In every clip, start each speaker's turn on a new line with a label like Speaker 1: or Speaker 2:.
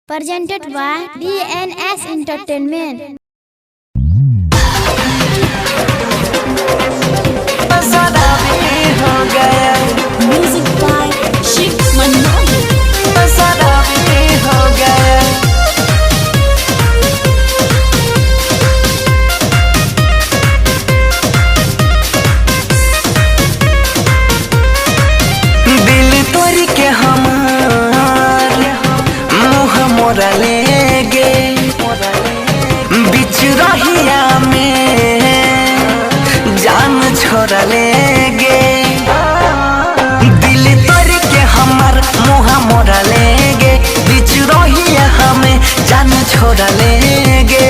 Speaker 1: Presented by DNS Entertainment. Music by Shiv Manoli.
Speaker 2: दिल तोड़ के हमार मुँह मोरा ले गे बिच रहिया में जान छोड़ा ले गे। दिल तोड़ के हमार मुँह मोरा ले गे बिच रहिया हमें जान छोड़ा ले गे।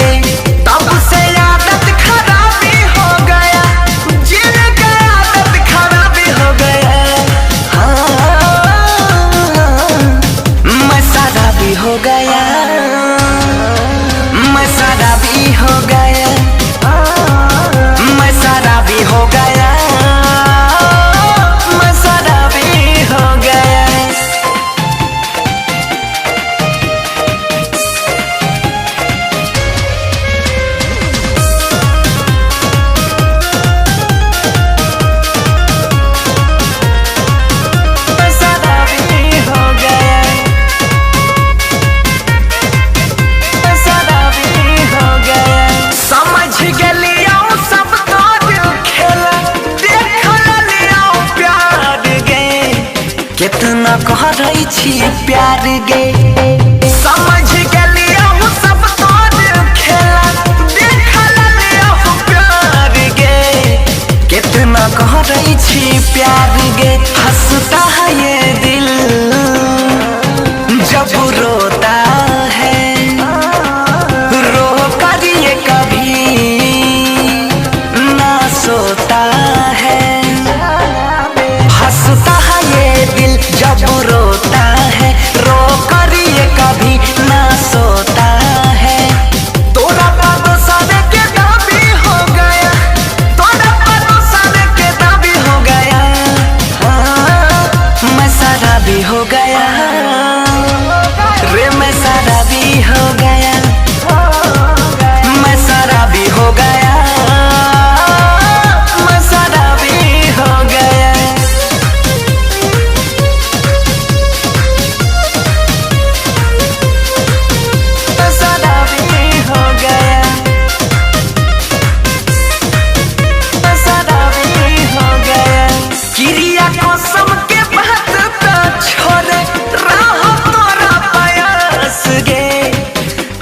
Speaker 2: तब से आदत खराबी हो गया, जीने का आदत खराबी हो गया। मैं शराबी हो गया, मैं शराबी हो गया, मैं शराबी हो गया, मैं शराबी हो गया। मैं शराबी हो गया, मैं शराबी हो गया। समझ गलिया सब तो दिल खेला, देख लिया प्यार गे कितना कह रही छी प्यार गे। समझ गलिया सब तो दिल खेला, देख लिया प्यार गे कितना कह रही छी प्यार गे। हंसता है ये दिल जब रोता है, रो कर ये कभी ना सोता है। हंसता है ये दिल जब रोता है, रो कर ये कभी ना सोता है। तोरा परोसा के दाबी हो गया, तोरा परोसा के दाबी हो गया। मैं शराबी हो गया रे, मैं शराबी हो गया, मैं शराबी हो गया, मैं शराबी हो गया। मैं शराबी हो गया, मैं शराबी हो गया। क्रिया कसम के बात तो छोड़े राह तोरा पायस गे,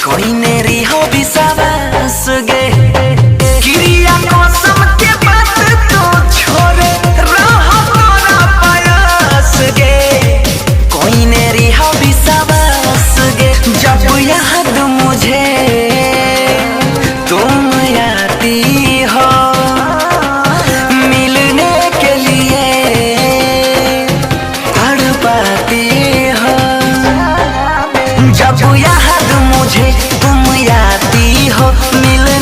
Speaker 2: कोई नेरी हो विश्वास गे। क्रिया कसम के बात तो छोड़े राह तोरा पायस गे, कोई नेरी हो विश्वास गे। जब याद मुझे तुम आती हो मिलने के लिए तड़पाती हो। जब याद मुझे तुम आती हो मिलने